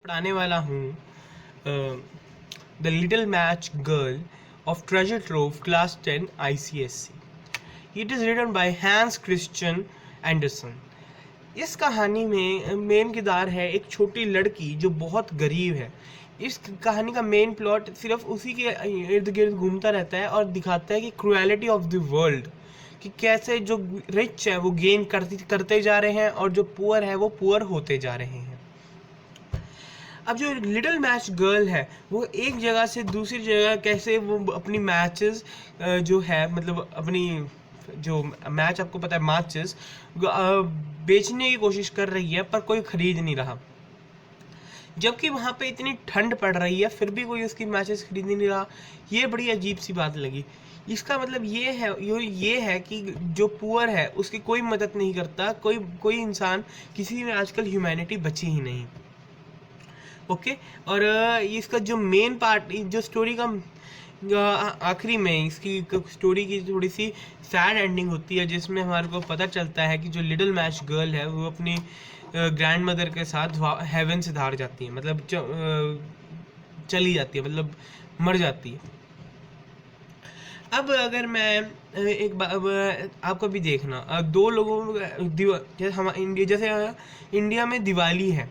पढ़ाने वाला हूँ the little match girl of treasure trove class 10 ICSC। It is written by Hans Christian Andersen. इस कहानी में मेन किरदार है एक छोटी लड़की जो बहुत गरीब है। इस कहानी का मेन प्लॉट सिर्फ उसी के इर्द गिर्द घूमता रहता है और दिखाता है कि क्रुएलिटी ऑफ द वर्ल्ड, कि कैसे जो रिच है वो गेन करते जा रहे हैं और जो पुअर है वो पुअर होते जा रहे हैं। अब जो लिटिल मैच गर्ल है वो एक जगह से दूसरी जगह कैसे वो अपनी मैचेस जो है मतलब अपनी जो मैच आपको पता है मैचेस बेचने की कोशिश कर रही है पर कोई खरीद नहीं रहा, जबकि वहाँ पे इतनी ठंड पड़ रही है फिर भी कोई उसकी मैचेस खरीद नहीं रहा। ये बड़ी अजीब सी बात लगी। इसका मतलब ये है कि जो पुअर है उसकी कोई मदद नहीं करता, कोई इंसान, किसी में आजकल ह्यूमैनिटी बची ही नहीं। ओके और इसका जो मेन पार्ट जो स्टोरी का आखिरी में इसकी स्टोरी की थोड़ी सी सैड एंडिंग होती है, जिसमें हमारे को पता चलता है कि जो लिटिल मैच गर्ल है वो अपनी ग्रैंड मदर के साथ हेवन से धार जाती है, मतलब चली जाती है, मतलब मर जाती है। अब अगर मैं एक बार आपको भी देखना दो लोगों जैसे इंडिया में दिवाली है,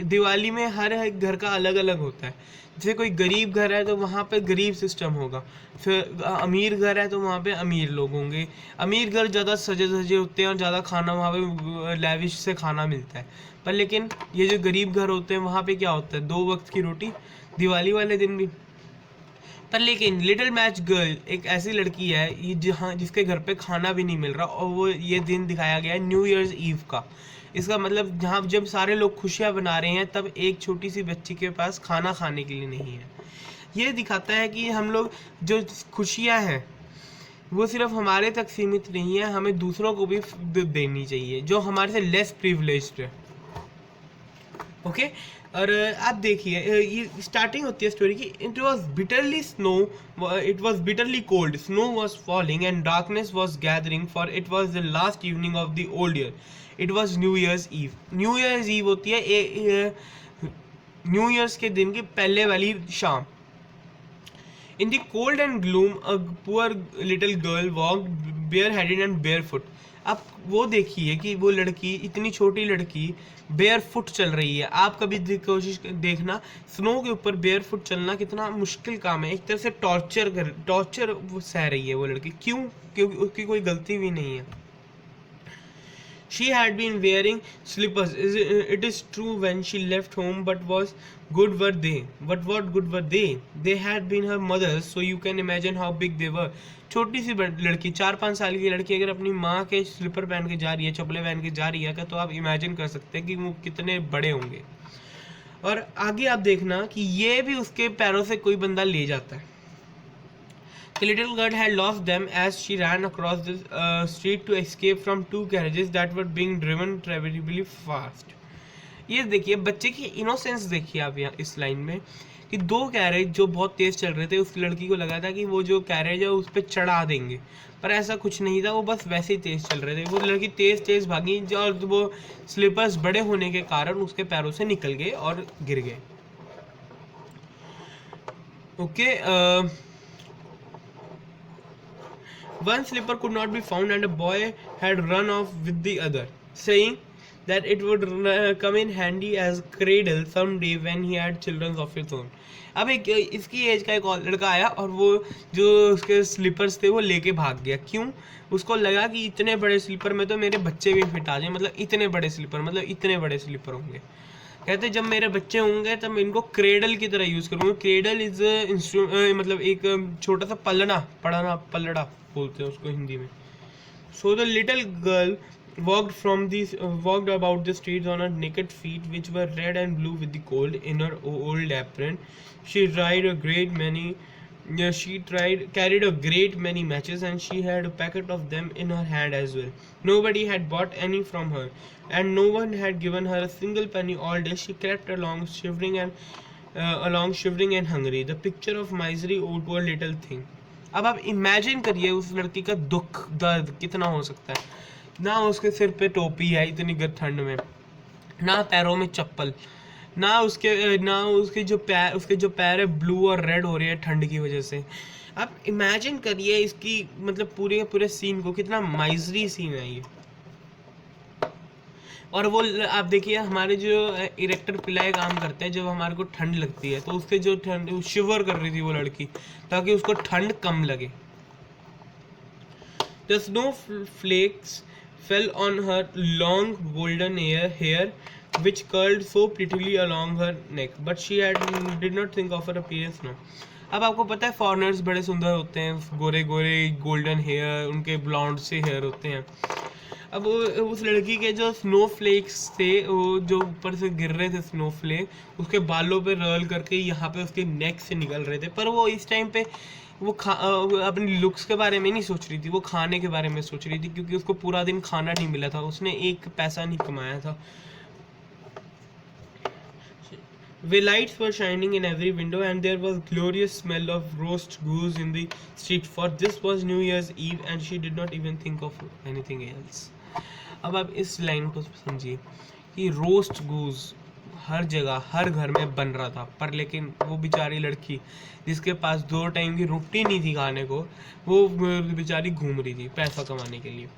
दिवाली में हर एक घर का अलग अलग होता है। जैसे कोई गरीब घर है तो वहाँ पे गरीब सिस्टम होगा, फिर अमीर घर है तो वहाँ पे अमीर लोग होंगे। अमीर घर ज़्यादा सजे धजे होते हैं और ज़्यादा खाना वहाँ पे लैविश से खाना मिलता है। पर लेकिन ये जो गरीब घर होते हैं वहाँ पे क्या होता है, 2 वक्त की रोटी दिवाली वाले दिन भी। पर लेकिन लिटिल मैच गर्ल एक ऐसी लड़की है ये जिसके घर पे खाना भी नहीं मिल रहा, और वो ये दिन दिखाया गया है न्यू ईयर्स ईव का। इसका मतलब जहाँ जब सारे लोग खुशियाँ बना रहे हैं तब एक छोटी सी बच्ची के पास खाना खाने के लिए नहीं है। ये दिखाता है कि हम लोग जो खुशियाँ हैं वो सिर्फ हमारे तक सीमित नहीं है, हमें दूसरों को भी देनी चाहिए जो हमारे से लेस प्रिविलेज्ड है। ओके और आप देखिए ये स्टार्टिंग होती है स्टोरी की। It was bitterly snow, it was bitterly cold, snow was falling and darkness was gathering, for it was the last evening of the old year. It was new year's eve. New year's eve होती है new years के दिन की पहले वाली शाम। In the cold and gloom, a poor little girl walked bareheaded and barefoot. अब वो देखिए कि वो लड़की, इतनी छोटी लड़की barefoot चल रही है। आप कभी कोशिश देखना, स्नो के ऊपर barefoot चलना कितना मुश्किल काम है। एक तरह से टॉर्चर सह रही है वो लड़की। क्यों? क्योंकि उसकी कोई गलती भी नहीं है। She had been wearing slippers. It is true when she left home, but what good were they? What good were they? They had been her mothers, so you can imagine how big they were. छोटी सी लड़की, 4-5 साल की लड़की अगर अपनी माँ के sleeper पहन के जा रही है, चप्पलें पहन के जा रही है, तो आप इमेजिन कर सकते हैं कि वो कितने बड़े होंगे। और आगे आप देखना कि ये भी उसके पैरों से कोई बंदा ले जाता है। The little girl had lost them as she ran across the street to escape from 2 carriages that were being driven terribly fast. ये देखिए बच्चे की इनोसेंस देखिए आप यहाँ इस लाइन में, कि 2 कैरेज जो बहुत तेज चल रहे थे, उस लड़की को लगा था कि वो जो कैरेज है उस पर चढ़ा देंगे, पर ऐसा कुछ नहीं था, वो बस वैसे ही तेज चल रहे थे। वो लड़की तेज भागी और वो स्लीपर्स बड़े होने के कारण उसके पैरों से निकल गए और गिर गए। Okay One slipper could not be found and a boy had run off with the other, saying that it would come in handy as cradle someday when he had children of his own. अब एक इसकी as का एक और लड़का आया और वो जो उसके स्लीपर्स थे वो लेके भाग गया। क्यों? उसको लगा कि इतने बड़े स्लीपर में तो मेरे बच्चे भी फिट आ जाए, मतलब इतने बड़े स्लीपर, मतलब इतने बड़े स्लीपर होंगे। कहते जब मेरे बच्चे होंगे तब मैं इनको क्रेडल की तरह यूज़ करूँगा। क्रेडल इज मतलब एक छोटा सा पलड़ा बोलते हैं उसको हिंदी में। So the little girl walked about the streets on her naked feet, which were red and blue with the cold. In her old apron, she carried a great many matches, and she had a packet of them in her hand as well. Nobody had bought any from her, and no one had given her a single penny all day. She crept along shivering and hungry, the picture of misery, oh poor little thing. अब आप imagine करिए उस लड़की का दुख दर्द कितना हो सकता है। ना उसके सिर पे टोपी है इतनी ठंड में, ना पैरों में चप्पल, उसके जो पैर है ब्लू और रेड हो रहे हैं ठंड की वजह से। आप इमेजिन करिए इसकी मतलब पूरे के पूरे सीन को, कितना माइजरी सीन है ये। और वो आप देखिए हमारे जो इरेक्टर पिल्लाए काम करते हैं, जब हमारे को ठंड लगती है तो उसके जो ठंड शिवर कर रही थी वो लड़की, ताकि उसको ठंड कम लगे। The snowflakes fell on her long golden hair which curled so prettily along her neck, but she did not think of her appearance now. अब आपको पता है फॉरेनर्स बड़े सुंदर होते हैं, गोरे गोरे गोल्डन हेयर, उनके ब्लॉन्ड से हेयर होते हैं। अब उस लड़की के जो स्नोफ्लेक्स थे, वो जो ऊपर से गिर रहे थे स्नोफ्लेक, उसके बालों पे रर्ल करके यहाँ पे उसके नेक से निकल रहे थे। पर वो इस टाइम पे वो अपनी लुक्स के बारे में नहीं सोच रही थी, वो खाने के बारे में सोच रही थी, क्योंकि उसको पूरा दिन खाना नहीं मिला था, उसने एक पैसा नहीं कमाया था। The lights were shining in every window and there was glorious smell of roast goose in the street, for this was New Year's Eve and she did not even think of anything else. अब आप इस line को समझिए कि roast गूज हर जगह हर घर में बन रहा था, पर लेकिन वो बेचारी लड़की जिसके पास 2 टाइम की रोटी नहीं थी खाने को, वो बेचारी घूम रही थी पैसा कमाने के लिए।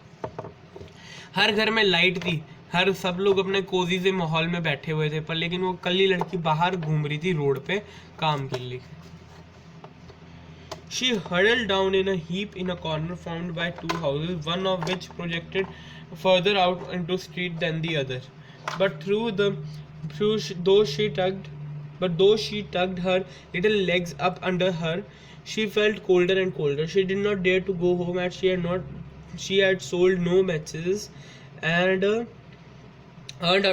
हर घर में लाइट थी, हर सब लोग अपने कोजी से माहौल में बैठे हुए थे, पर लेकिन वो कल्ली लड़की बाहर घूम रही थी रोड पे काम के लिए। She huddled down in a heap in a corner formed by 2 houses, one of which projected further out into street than the other. But though she tugged her little legs up under her, she felt colder and colder. She did not dare to go home as she had sold no matches and earned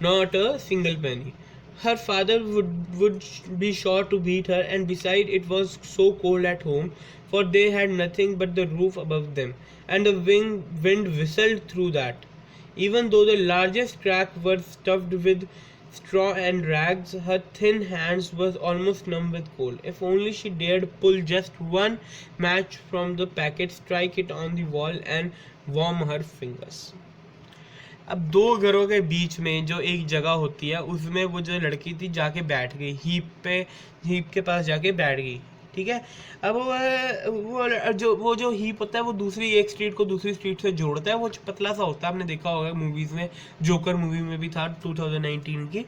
not a single penny. Her father would be sure to beat her, and besides it was so cold at home, for they had nothing but the roof above them, and the wind whistled through that. Even though the largest crack was stuffed with straw and rags, her thin hands was almost numb with cold. If only she dared pull just one match from the packet, strike it on the wall and warm her fingers. अब 2 घरों के बीच में जो एक जगह होती है, उसमें वो जो लड़की थी जाके बैठ गई, हीप के पास जाके बैठ गई, ठीक है। अब वो जो हीप होता है वो दूसरी एक स्ट्रीट को दूसरी स्ट्रीट से जोड़ता है, वो पतला सा होता है, आपने देखा होगा मूवीज में, जोकर मूवी में भी था 2019 की।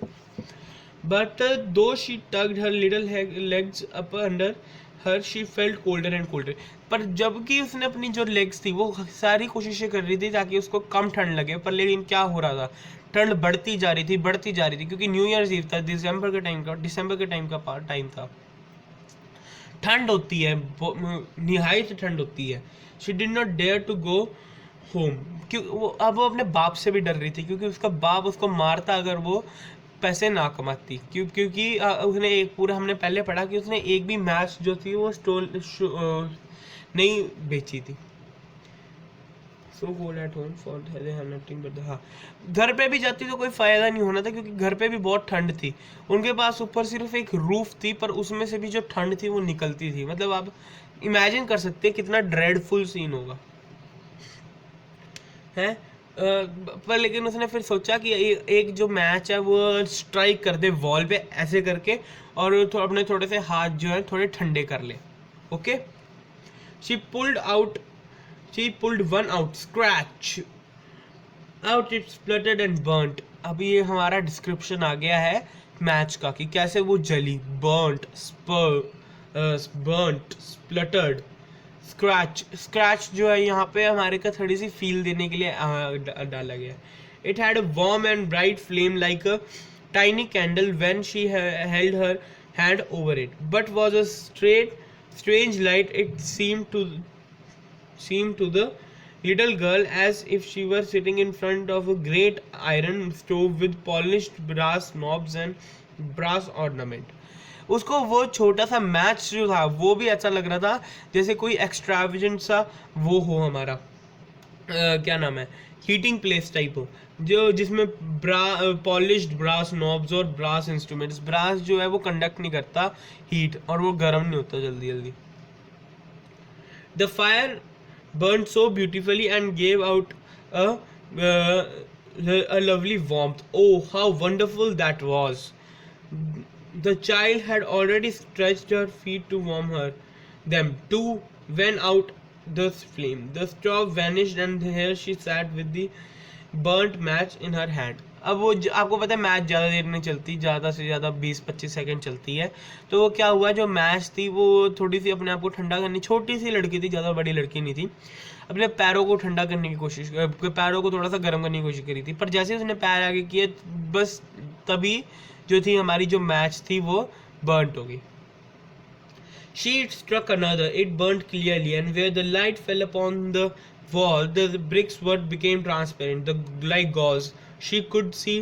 बट दो she tugged her little legs up under her, she felt colder and colder. पर जबकि उसने अपनी जो लेग्स थी वो सारी कोशिशें कर रही थी ताकि उसको कम ठंड लगे, पर लेकिन क्या हो रहा था, ठंड बढ़ती जा रही थी, क्योंकि न्यू ईयर्स ईव था, दिसंबर के टाइम का टाइम था। ठंड होती है, निहायत ठंड होती है। She did not dare to go home, क्यों वो अपने बाप से भी डर रही थी, क्योंकि उसका बाप उसको मारता अगर वो पैसे ना कमाती, क्योंकि उसने एक पूरा, हमने पहले पढ़ा कि उसने एक भी मैच जो थी वो नहीं बेची थी। So cold at home for they have nothing but the, हाँ, घर पे भी जाती तो कोई फायदा नहीं होना था, क्योंकि घर पे भी बहुत ठंड थी। उनके पास ऊपर सिर्फ एक रूफ थी, पर उसमें से भी जो ठंड थी वो निकलती थी। मतलब आप इमेजिन कर सकते हैं कितना ड्रेडफुल सीन होगा, है। पर लेकिन उसने फिर सोचा कि एक जो मैच है वो स्ट्राइक कर दे वॉल पे ऐसे करके, और अपने थोड़े से हाथ जो है थोड़े ठंडे कर ले। Okay, she pulled one out, scratch out, it spluttered and burnt. अब ये हमारा डिस्क्रिप्शन आ गया है मैच का कि कैसे वो जली, burnt, spluttered, स्क्रैच जो है यहाँ पे हमारे का थोड़ी सी फील देने के लिए डाला गया। It had a warm and bright flame like a tiny candle when she held her hand over it, but was a strange light it seemed to the little girl, as if she were sitting in front of a great iron stove with polished brass knobs and brass ornament. उसको वो छोटा सा match जो था वो भी अच्छा लग रहा था, जैसे कोई एक्स्ट्रावेजेंट सा वो हो हमारा क्या नाम है, हीटिंग प्लेस टाइप हो, जो जिसमें पॉलिश्ड ब्रास नॉब्स और ब्रास इंस्ट्रूमेंट्स। ब्रास जो है वो कंडक्ट नहीं करता हीट, और वो गर्म नहीं होता जल्दी। The fire burned so beautifully and gave out a lovely warmth. Oh, how wonderful that was! The child had already stretched her feet to warm them too when out the flame. The straw vanished and here she sat with the burnt match in her hand. अब वो आपको पता है match ज़्यादा देर नहीं चलती, ज़्यादा से ज़्यादा 20-25 सेकंड चलती है। तो वो क्या हुआ, जो मैच थी वो थोड़ी सी अपने आप को ठंडा करनी, छोटी सी लड़की थी, ज़्यादा बड़ी लड़की नहीं थी, अपने पैरों को ठंडा करने की कोशिश, पैरों को थोड़ा सा गर्म करने की कोशिश करी थी। पर जैसे उसने पैर आगे किए बस तभी जो थी हमारी जो मैच थी वो बर्nt हो गई। She struck another. It burnt clearly, and where the light fell upon the wall, the bricks were became transparent, like gauze. She could see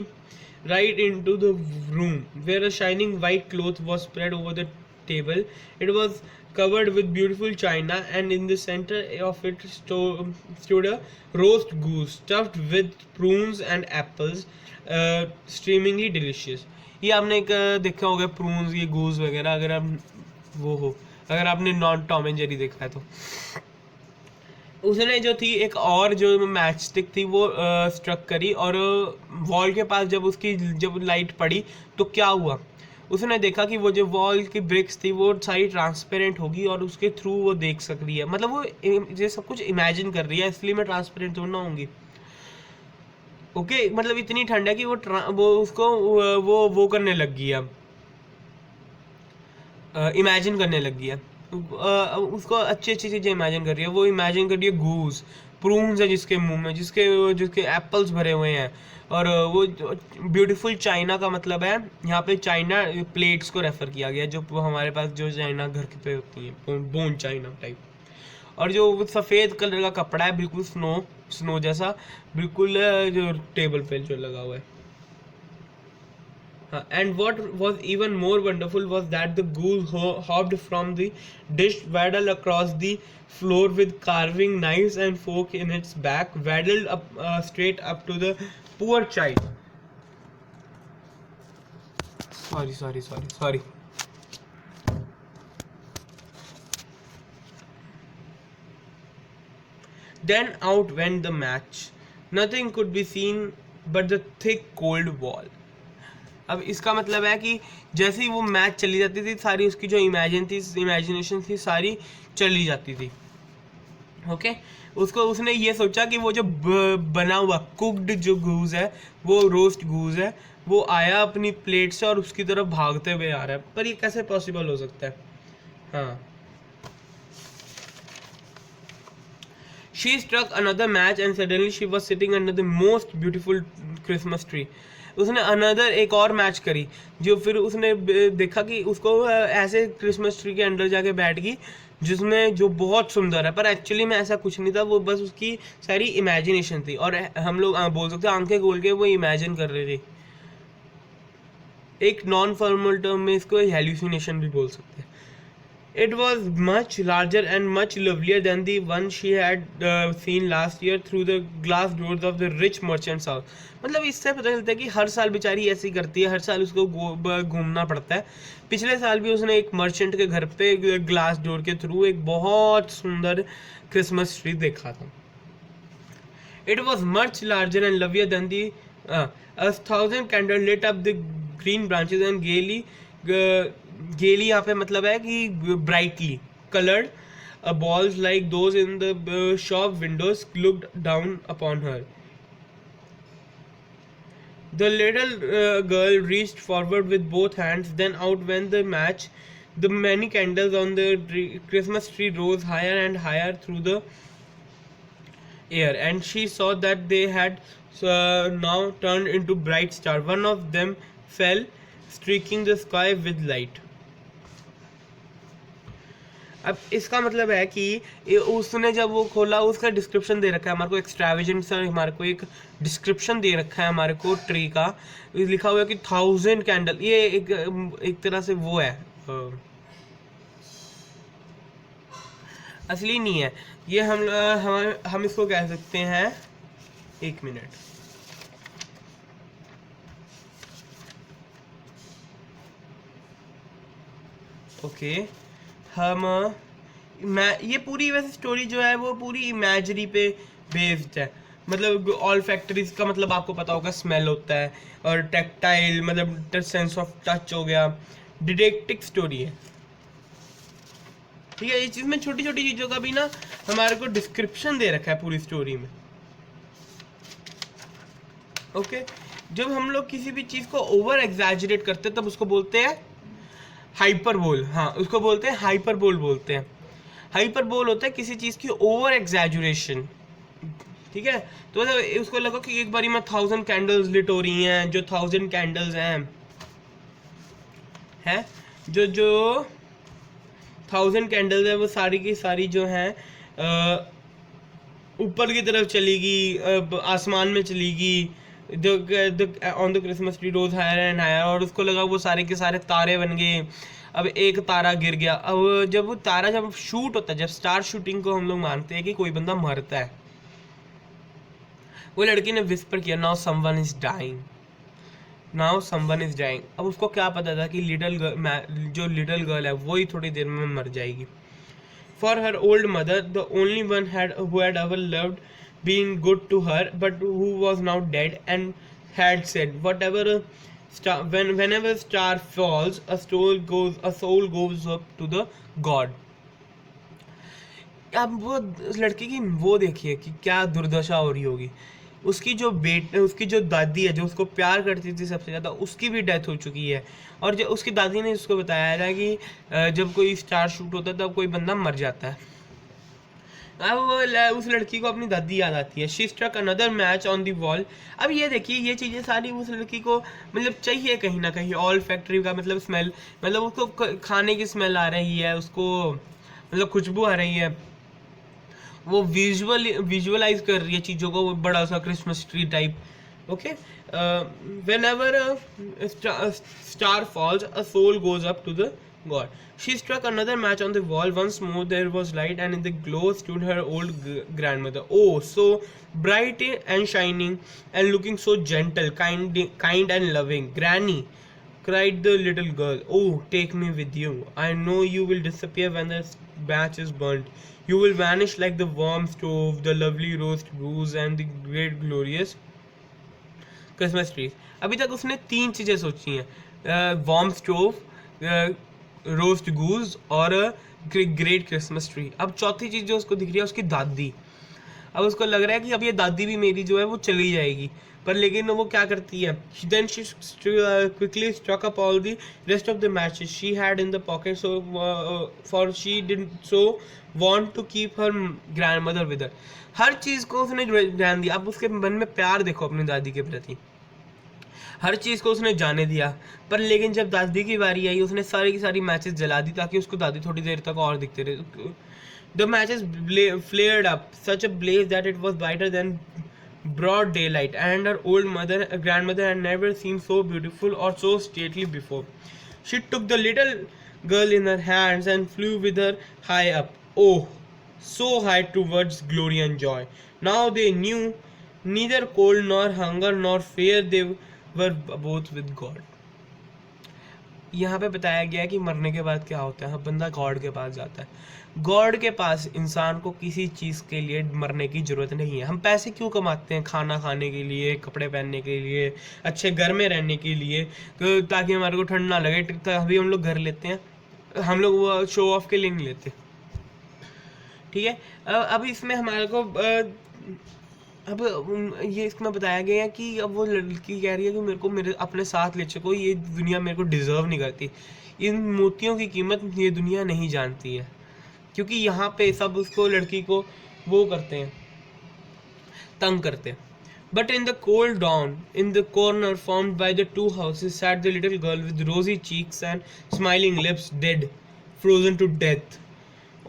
right into the room, where a shining white cloth was spread over the table. It was covered with beautiful china, and in the center of it stood a roast goose stuffed with prunes and apples, streamingly delicious. ये आपने एक देखा होगा prunes, ये गूज वगैरह, अगर आप वो हो, अगर आपने नॉन टॉम एंड जेरी देखा है तो। उसने जो थी एक और जो मैच स्टिक थी वो स्ट्रक करी, और वॉल के पास जब लाइट पड़ी तो क्या हुआ, उसने देखा कि वो जो वॉल की ब्रिक्स थी वो सारी ट्रांसपेरेंट होगी और उसके थ्रू वो देख सक रही है। मतलब वो ये सब कुछ इमेजिन कर रही है, इसलिए मैं ट्रांसपेरेंट थोड़ी ना होंगी। ओके, मतलब इतनी ठंड है कि वो उसको वो करने लग गई है, इमेजिन करने लग गई है। उसको अच्छी अच्छी चीज़ें इमेजिन कर रही है। वो इमेजिन कर रही है गूस, प्रून्स है जिसके मुंह में, जिसके एप्पल्स भरे हुए हैं, और वो ब्यूटीफुल चाइना का मतलब है यहाँ पे चाइना प्लेट्स को रेफर किया गया, जो हमारे पास जो चाइना घर पे होती हैं, बोन चाइना टाइप। और जो सफ़ेद कलर का कपड़ा है, बिल्कुल स्नो जैसा, बिल्कुल जो टेबल पे जो लगा हुआ है। And what was even more wonderful was that the goose hopped from the dish, waddled across the floor with carving knives and fork in its back, waddled up straight up to the poor child. Sorry. Then out went the match. Nothing could be seen but the thick cold wall. अब इसका मतलब है कि जैसे ही वो match चली जाती थी, सारी उसकी जो इमेजिनेशन थी सारी चली जाती थी। ओके, उसने ये सोचा कि वो जो बना हुआ कुक्ड जो गूज है, वो रोस्ट गूज है, वो आया अपनी प्लेट से और उसकी तरफ भागते हुए आ रहा है। पर ये कैसे पॉसिबल हो सकता है? हाँ, She struck another match and suddenly she was sitting under the most beautiful Christmas tree. उसने अनदर एक और मैच करी, जो फिर उसने देखा कि उसको ऐसे क्रिसमस ट्री के अंदर जाके बैठ गई जिसमें जो बहुत सुंदर है, पर एक्चुअली में ऐसा कुछ नहीं था, वो बस उसकी सारी इमेजिनेशन थी। और हम लोग बोल सकते हैं आंखें खोल के वो इमेजिन कर रही थी। एक नॉन फॉर्मल टर्म में इसको हेल्यूसिनेशन भी बोल सकते हैं। It was much larger and much lovelier than the one she had seen last year through the glass doors of the rich merchant's house. मतलब इससे पता चलता है कि हर साल बेचारी ऐसी करती है, हर साल उसको घूमना पड़ता है। पिछले साल भी उसने एक मर्चेंट के घर पे ग्लास डोर के थ्रू एक बहुत सुंदर क्रिसमस ट्री देखा था। It was much larger and lovelier than the 1,000 candles lit up the green branches and gaily यहाँ पे मतलब है कि brightly colored balls like those in the shop windows looked down upon her. The little girl reached forward with both hands, then out went the match. The many candles on the Christmas tree rose higher and higher through the air, and she saw that they had now turned into bright stars. One of them fell, streaking the sky with light. अब इसका मतलब है कि उसने जब वो खोला, उसका डिस्क्रिप्शन दे रखा है हमारे को, एक्सट्रावेजेंट सा हमारे को एक डिस्क्रिप्शन दे रखा है हमारे को ट्री का, लिखा हुआ है कि 1000 कैंडल। ये एक तरह से वो है, असली नहीं है ये। हम इसको कह सकते हैं, एक मिनट, ओके, ये पूरी वैसे स्टोरी जो है वो पूरी इमेजरी पे बेस्ड है, मतलब ऑल फैक्ट्रीज का मतलब आपको पता होगा स्मेल होता है, और टेक्टाइल मतलब सेंस ऑफ टच हो गया। डिटेक्टिव स्टोरी है, ठीक है। इस चीज में छोटी छोटी चीजों का भी ना हमारे को डिस्क्रिप्शन दे रखा है पूरी स्टोरी में। ओके, जब हम लोग किसी भी चीज को ओवर एग्जैजरेट करते हैं तब उसको बोलते हैं हाइपरबोल। हाँ, उसको बोलते हैं हाइपरबोल बोलते हैं। हाइपरबोल होता है किसी चीज की ओवर एग्जैजुरेशन, ठीक है। तो मतलब उसको लगा कि एक बारी में 1000 कैंडल्स लिट हो रही हैं, जो 1000 कैंडल्स हैं जो जो 1000 कैंडल्स है वो सारी की सारी जो हैं ऊपर की तरफ चलेगी, आसमान में चलेगी। On the Christmas tree rose higher and higher, और उसको लगा वो सारे के सारे तारे बन गए। अब एक तारा गिर गया। अब जब वो तारा जब शूट होता है, जब स्टार शूटिंग को हम लोग मानते हैं कि कोई बंदा मरता है, वो लड़की ने विस्पर किया, now someone is dying, now someone is dying. अब उसको क्या पता था कि जो लिटिल गर्ल है वो ही थोड़ी देर में मर जाएगी। For her old mother, the only one who had ever loved being good to her, but who was now dead, and had said, whenever star falls, a soul goes up to the God. अब वो उस लड़की की वो देखिए कि क्या दुर्दशा हो रही होगी। उसकी जो दादी है, जो उसको प्यार करती थी सबसे ज़्यादा, उसकी भी डेथ हो चुकी है। और जो उसकी दादी ने उसको बताया था कि जब कोई स्टार शूट होता है तब कोई बंदा मर जाता है। अब उस लड़की को अपनी दादी याद आती है। She struck another match on the wall. अब ये देखिए, ये चीज़ें सारी उस लड़की को मतलब चाहिए कहीं ना कहीं। ऑल फैक्ट्री का मतलब स्मेल, मतलब उसको खाने की स्मेल आ रही है, उसको मतलब खुशबू आ रही है, वो विजुअलाइज कर रही है चीज़ों को, बड़ा सा Christmas tree type. Okay, whenever a star falls, a soul goes up to the God. She struck another match on the wall. Once more there was light, and in the glow stood her old grandmother. Oh, so bright and shining, and looking so gentle, kind and loving. Granny, cried the little girl, oh, take me with you. I know you will disappear when the match is burnt. You will vanish like the warm stove, the lovely roast goose, and the great glorious Christmas tree. अभी तक उसने 3 चीज़ें सोची हैं, warm stove, roast गूज और great Christmas tree. अब चौथी चीज़ जो उसको दिख रही है उसकी दादी। अब उसको लग रहा है कि अब ये दादी भी मेरी जो है वो चली जाएगी, पर लेकिन वो क्या करती है, then she quickly struck up all the rest of the matches she had in the pocket, so for she didn't so want to keep her grandmother with her. हर चीज़ को उसने ध्यान दिया। अब उसके मन में प्यार देखो अपनी दादी के प्रति, हर चीज़ को उसने जाने दिया। पर लेकिन जब दादी की बारी आई, उसने सारी की सारी मैचेस जला दी ताकि उसको दादी थोड़ी देर तक और दिखते रहे। The matches flared up, such a blaze that it was brighter than broad daylight, and her grandmother had never seemed so beautiful or so stately before. She took the little girl in her hands and flew with her high up, oh, so high towards glory and joy. Now they knew neither cold nor hunger nor fear, they were both with God. यहाँ पे बताया गया है कि मरने के बाद क्या होता है, बंदा गॉड के पास जाता है। गॉड के पास इंसान को किसी चीज़ के लिए मरने की ज़रूरत नहीं है। हम पैसे क्यों कमाते हैं? खाना खाने के लिए, कपड़े पहनने के लिए, अच्छे घर में रहने के लिए, ताकि हमारे को ठंड ना लगे, तभी हम लोग घर लेते हैं। हम लोग वो शो ऑफ के लिए नहीं लेते, ठीक है। अब इसमें हमारे को अब ये इसमें बताया गया है कि अब वो लड़की कह रही है कि मेरे अपने साथ ले चलो, ये दुनिया मेरे को डिज़र्व नहीं करती। इन मोतियों की कीमत ये दुनिया नहीं जानती है, क्योंकि यहाँ पे सब उसको लड़की को वो करते हैं, तंग करते हैं। But in the cold dawn, in the corner formed by the two houses, sat the little girl with rosy cheeks and smiling lips, dead, frozen to death.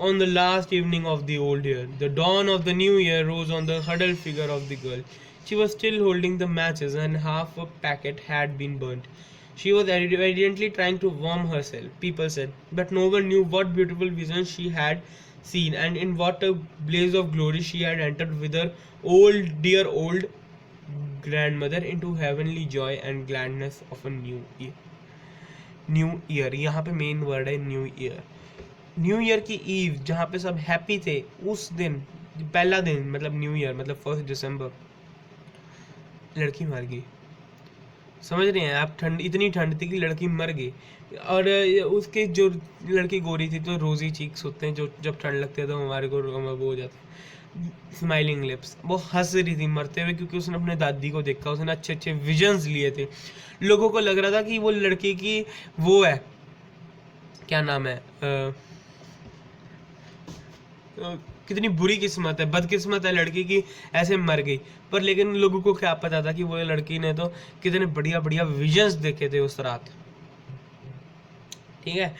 On the last evening of the old year, the dawn of the new year rose on the huddled figure of the girl. She was still holding the matches, and half a packet had been burnt. She was evidently trying to warm herself, people said, but no one knew what beautiful vision she had seen, and in what a blaze of glory she had entered with her dear old grandmother into heavenly joy and gladness of a new year. New year, यहाँ पे main word है new year. New year की ewe जहाँ पे सब happy थे, उस दिन पहला दिन मतलब न्यू ईयर मतलब 1 दिसंबर, लड़की मर गई। समझ रहे हैं आप? ठंड, इतनी ठंड थी कि लड़की मर गई। और उसके जो लड़की गोरी थी, तो रोजी चीक्स होते हैं जो जब ठंड लगती है तो हमारे को वो हो जाता है, स्माइलिंग लिप्स। वो हंस रही थी मरते हुए, क्योंकि उसने अपने दादी को देखा, उसने अच्छे अच्छे विजन्स लिए थे। लोगों को लग रहा था कि वो लड़की की वो है, क्या नाम है, कितनी बुरी किस्मत है, बदकिस्मत है लड़की की, ऐसे मर गई। पर लेकिन लोगों को क्या पता था कि वो लड़की ने तो कितने बढ़िया बढ़िया विजन्स देखे थे उस रात। ठीक है।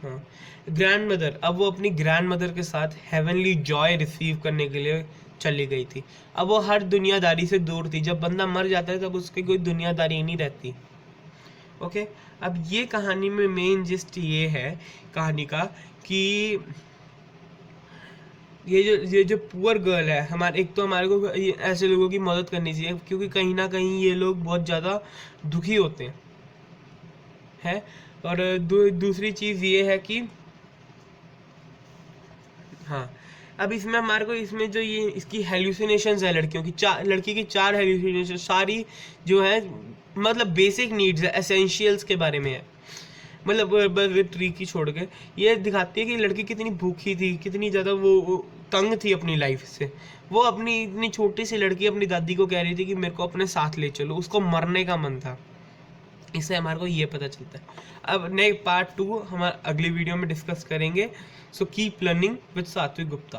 हाँ, ग्रैंड मदर, अब वो अपनी ग्रैंड मदर के साथ हेवनली जॉय रिसीव करने के लिए चली गई थी। अब वो हर दुनियादारी से दूर थी। जब बंदा मर जाता है तब उसकी कोई दुनियादारी नहीं रहती। ओके, अब ये कहानी में मेन जिस्ट ये है कहानी का कि ये जो पुअर गर्ल है, हमारे एक तो हमारे को ऐसे लोगों की मदद करनी चाहिए, क्योंकि कहीं ना कहीं ये लोग बहुत ज़्यादा दुखी होते हैं है। और दूसरी चीज़ ये है कि हाँ, अब इसमें हमारे को इसमें जो ये इसकी हेल्यूसिनेशंस है लड़कियों की, लड़की की 4 हेल्यूसिनेशन सारी जो है, मतलब बेसिक नीड्स है, एसेंशियल्स के बारे में है। मतलब ट्री की छोड़ के ये दिखाती है कि लड़की कितनी भूखी थी, कितनी ज़्यादा वो तंग थी अपनी लाइफ से। वो अपनी इतनी छोटी सी लड़की अपनी दादी को कह रही थी कि मेरे को अपने साथ ले चलो, उसको मरने का मन था। इससे हमारे को ये पता चलता है। अब नेक्स्ट पार्ट 2 हम अगली वीडियो में डिस्कस करेंगे। सो कीप लर्निंग विद सात्विक गुप्ता।